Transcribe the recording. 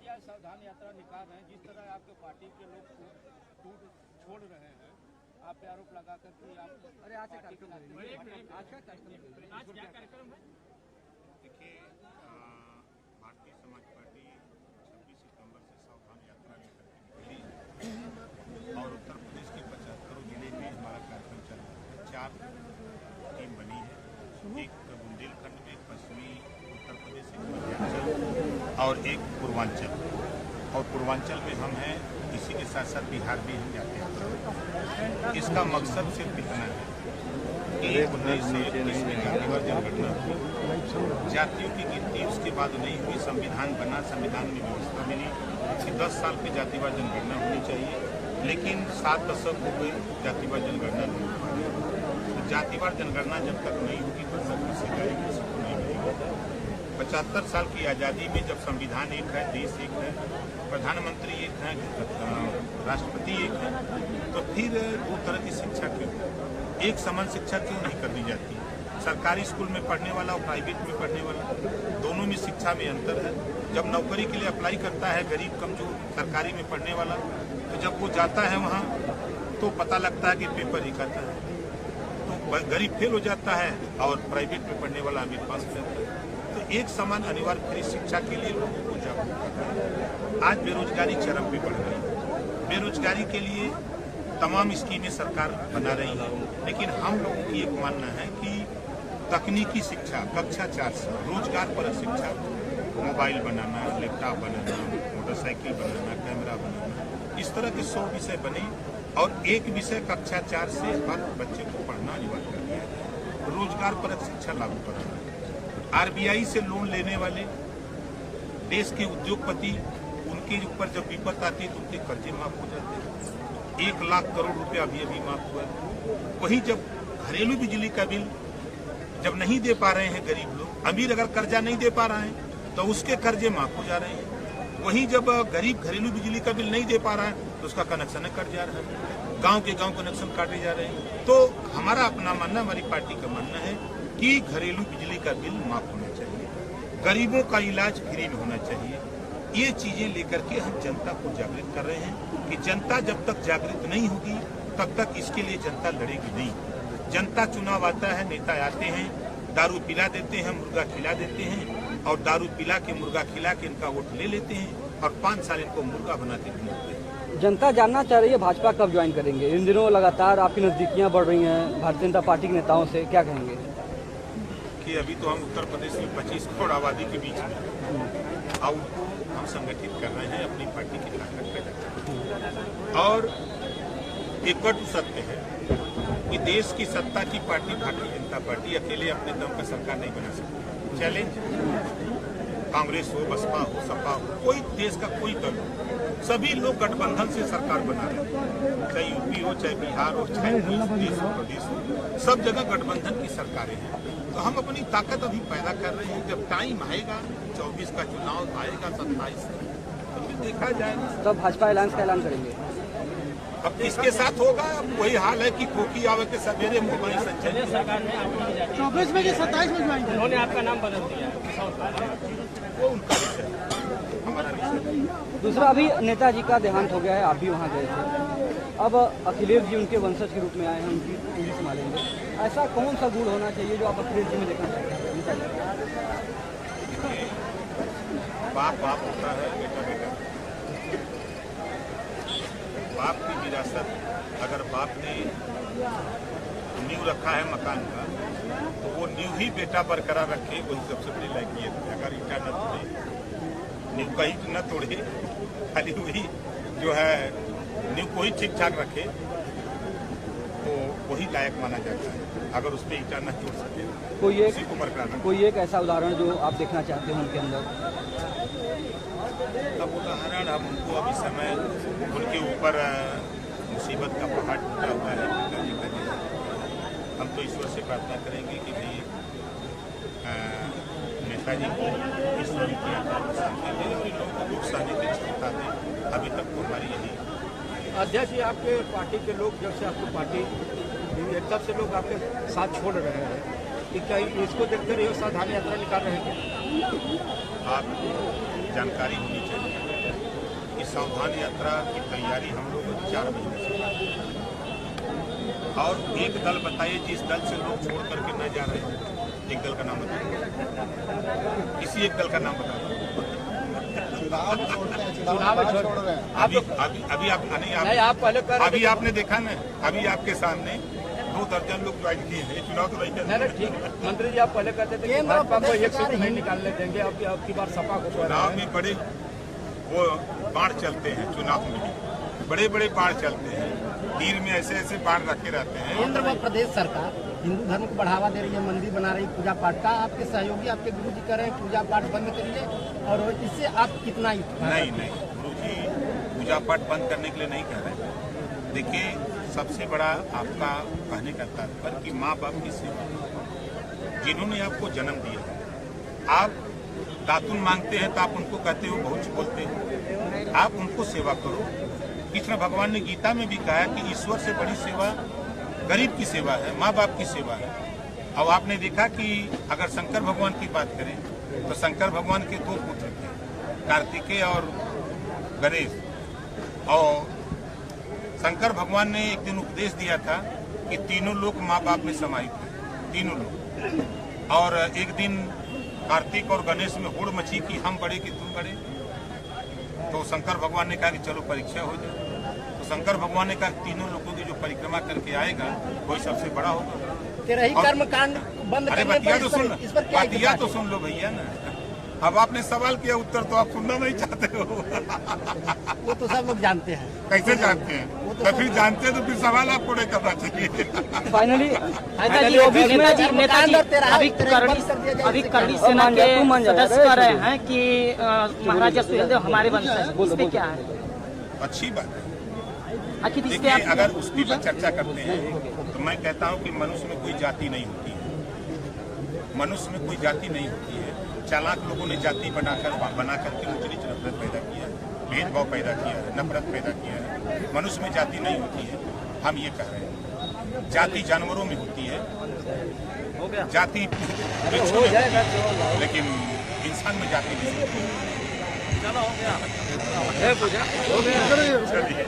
जी आज सावधान यात्रा निकाल रहे हैं, जिस तरह आपके पार्टी के लोग टूट छोड़ रहे हैं, आप पे आरोप लगाकर कि आप आज का कार्यक्रम आज क्या कार्यक्रम है? देखिए, भारतीय समाज पार्टी 26 सितंबर से सावधान यात्रा लेकर के निकली और उत्तर प्रदेश के 75 जिले में हमारा कार्यक्रम चल रहा है। 4 टीम बनी है, एक बुंदेलखंड में, पश्चिमी उत्तर प्रदेश, एक मध्यांचल और एक पूर्वांचल। और पूर्वांचल में हम हैं, इसी के साथ साथ बिहार भी हम जाते हैं। इसका मकसद सिर्फ इतना है कि 1921 में जातिवार जनगणना हुई, जातियों की गिनती उसके बाद नहीं हुई, संविधान बना, संविधान में व्यवस्था मिली कि 10 साल पे जातिवार जनगणना होनी चाहिए, लेकिन 7 दशक हो गए जातिवार जनगणना नहीं हो पाई। तो जातिवार जनगणना जब तक नहीं होगी तब तक किसी गरीब किसी को नहीं मिलेगी। 75 साल की आज़ादी में जब संविधान एक है, देश एक है, प्रधानमंत्री एक है, राष्ट्रपति एक है, तो फिर 2 तरह की शिक्षा क्यों, एक समान शिक्षा क्यों नहीं कर दी जाती? सरकारी स्कूल में पढ़ने वाला और प्राइवेट में पढ़ने वाला, दोनों में शिक्षा में अंतर है। जब नौकरी के लिए अप्लाई करता है गरीब कमजोर सरकारी में पढ़ने वाला, तो जब वो जाता है वहाँ तो पता लगता है कि पेपर ही आता है, तो गरीब फेल हो जाता है और प्राइवेट में पढ़ने वाला अमीर पास हो जाता है। तो एक समान अनिवार्य फ्री शिक्षा के लिए लोगों को जागरूक करना है। आज बेरोजगारी चरम पे बढ़ रही है, बेरोजगारी के लिए तमाम स्कीमें सरकार बना रही है, लेकिन हम लोगों की एक मानना है कि तकनीकी शिक्षा कक्षा 4 से रोजगार परक शिक्षा, मोबाइल बनाना, लैपटॉप बनाना, मोटरसाइकिल बनाना, कैमरा बनाना, इस तरह के 100 विषय बने और एक विषय कक्षा 4 से हर बच्चे को पढ़ना अनिवार्य कर दिया है। रोजगार परक शिक्षा लागू कराना। RBI से लोन लेने वाले देश के उद्योगपति, उनके ऊपर जब विपत्ति आती है तो उनके कर्जे माफ हो जाते हैं। 1 लाख करोड़ रुपया अभी माफ हुआ है। वही जब घरेलू बिजली का बिल जब नहीं दे पा रहे हैं गरीब लोग, अमीर अगर कर्जा नहीं दे पा रहा है तो उसके कर्जे माफ हो जा रहे हैं। वही जब गरीब घरेलू बिजली का बिल नहीं दे पा रहा है तो उसका कनेक्शन कट जा रहा है, गांव के गांव कनेक्शन काटे जा रहे हैं। तो हमारा अपना मानना, हमारी पार्टी का मानना है कि घरेलू बिजली का बिल माफ होना चाहिए, गरीबों का इलाज फ्री में होना चाहिए। ये चीजें लेकर के हम जनता को जागृत कर रहे हैं कि जनता जब तक जागृत नहीं होगी तब तक इसके लिए जनता लड़ेगी नहीं। जनता चुनाव आता है, नेता आते हैं, दारू पिला देते हैं, मुर्गा खिला देते हैं और दारू पिला के मुर्गा खिला के इनका वोट ले लेते हैं और 5 साल इनको मुर्गा बनाते हैं। जनता जानना चाह रही है भाजपा कब ज्वाइन करेंगे? इन दिनों लगातार आपकी नजदीकियां बढ़ रही हैं भारतीय जनता पार्टी के नेताओं से, क्या कहेंगे? कि अभी तो हम उत्तर प्रदेश में 25 करोड़ आबादी के बीच में और उनको हम संगठित कर रहे हैं अपनी पार्टी की ताकत पैदा कर। और एक कटु सत्य है कि देश की सत्ता की पार्टी भारतीय जनता पार्टी अकेले अपने दम का सरकार नहीं बना सकती। चैलेंज कांग्रेस हो, बसपा हो, सपा हो, कोई देश का कोई दल हो, सभी लोग गठबंधन से सरकार बना रहे हैं, चाहे यूपी हो, चाहे बिहार हो, चाहे देश हो, प्रदेश हो, सब जगह गठबंधन की सरकारें हैं। तो हम अपनी ताकत अभी पैदा कर रहे हैं। जब टाइम आएगा, 24 का चुनाव आएगा, 27 तो फिर देखा जाएगा। तब भाजपा अलायंस का ऐलान करेंगे। अब किसके साथ होगा? अब वही हाल है कि कोकी आवे के सवेरे मोबाइल संचय सरकार ने 24 में कि 27 में ज्वाइन उन्होंने आपका नाम बदल दिया, वो उनका विषय है, हमारा विषय। दूसरा, अभी नेताजी का देहांत हो गया है, आप भी वहाँ गए थे, अब अखिलेश जी उनके वंशज के रूप में आए हैं, उनकी पूरी संभालेंगे। ऐसा कौन सा गुण होना चाहिए जो आप अखिलेश जी में देखना चाहते हैं? बाप बाप होता है, बेटा बेटा। बाप की विरासत, अगर बाप ने नींव रखा है मकान का तो वो नींव ही बेटा बरकरार रखे, वही सबसे बड़ी लायकियत है। अगर ईटा न तोड़े, नींव का ईट न तोड़े, खाली वही जो है नींव को ही ठीक ठाक रखे तो वही लायक माना जाता है। अगर उसमें ईटा न तोड़ सके उसी को बरकरार। कोई एक ऐसा उदाहरण जो आप देखना चाहते हैं उनके अंदर? अब उदाहरण हम उनको अभी समय उनके ऊपर मुसीबत का पहाड़ टूटा हुआ है पिताजी का जैसा। हम तो ईश्वर से प्रार्थना करेंगे कि भाई नेताजी को ईश्वर की शांति दे और इन लोगों को दुख सहने की क्षमता दें। अभी तक तो हमारी यही अध्यक्ष जी, आपके पार्टी के लोग जब से आपकी पार्टी तब से लोग आपके साथ छोड़ रहे हैं, कि क्या इसको देखकर ये सावधान यात्रा निकाल रहे हैं? आपको जानकारी होनी चाहिए। इस सावधान यात्रा की तैयारी हम लोग 4 महीने से कर रहे हैं। और एक दल बताइए जिस दल से लोग छोड़ करके न जा रहे हैं, एक दल का नाम बताइए, किसी एक दल का नाम बताइए। चुनाव छोड़ रहे हैं आप लोग। अभी आप नहीं आप पहले कर रहे अभी आपने देखा ना, अभी आपके सामने 2 दर्जन लोग ज्वाइन किए हैं। चुनाव तो नहीं नहीं ठीक है। मंत्री जी आप पहले कहते थे कि भाजपा को एक सीट नहीं निकालने देंगे, अब की बार सपा को चुनाव में बड़े वो बाढ़ चलते हैं, चुनाव में बड़े बड़े बाढ़ चलते हैं, तीर में ऐसे ऐसे बाढ़ रखे रहते हैं। केंद्र व प्रदेश सरकार हिंदू धर्म को बढ़ावा दे रही है, मंदिर बना रही, पूजा पाठ का आपके सहयोगी आपके गुरु जी कर रहे हैं, पूजा पाठ बंद करिए, और इससे आप कितना नहीं गुरु जी पूजा पाठ बंद करने के लिए नहीं कह रहे। देखिए सबसे बड़ा आपका कहने का तात्पर्य कि माँ बाप की सेवा, जिन्होंने आपको जन्म दिया, आप दातुन मांगते हैं तो आप उनको कहते हो, बहुत बोलते हो, आप उनको सेवा करो। कृष्ण भगवान ने गीता में भी कहा कि ईश्वर से बड़ी सेवा गरीब की सेवा है, माँ बाप की सेवा है। अब आपने देखा कि अगर शंकर भगवान की बात करें तो शंकर भगवान के 2 पुत्र थे, कार्तिकेय और गणेश। और शंकर भगवान ने एक दिन उपदेश दिया था कि तीनों लोग माँ बाप में समाहित हैं, तीनों लोग। और एक दिन कार्तिक और गणेश में होड़ मची कि हम बड़े कि तुम बड़े। तो शंकर भगवान ने कहा कि चलो परीक्षा हो जाए। तो शंकर भगवान ने कहा तीनों लोगों की जो परिक्रमा करके आएगा वही सबसे बड़ा होगा। तेरा ही कर्म कांड बंद अरे करने बतिया पर तो सुन, इस पर क्या बतिया तो सुन लो भैया ना। अब आपने सवाल किया, उत्तर तो आप सुनना नहीं चाहते हो। वो तो सब लोग जानते हैं। कैसे जानते हैं? तो फिर जानते हैं तो फिर सवाल आपको नहीं करना चाहिए। फाइनली नेताजी अभी करनी अब सेना मान जा, के तू मान जा, सदस्य अरे कह रहे हैं कि महाराजा सुहेलदेव हमारे वंशज हैं। इस पे क्या है? अच्छी बात है। आखिर इस पे देखिए आप अगर उसकी पर चर्चा करते हैं तो मैं कहता हूं कि मनुष्य में कोई जाति नहीं होती है, मनुष्य में कोई जाति नहीं होती है। चालाक लोगों ने जाति बना करके ऊंच नीच नफरत पैदा किया है, भेदभाव पैदा किया है, नफरत पैदा किया है। मनुष्य में जाति नहीं होती है। हम ये कह रहे हैं जाति जानवरों में होती है, जाति वृक्षों में होती है, लेकिन इंसान में जाति नहीं होती है। चलो हो गया, पूजा हो गया। चलिए।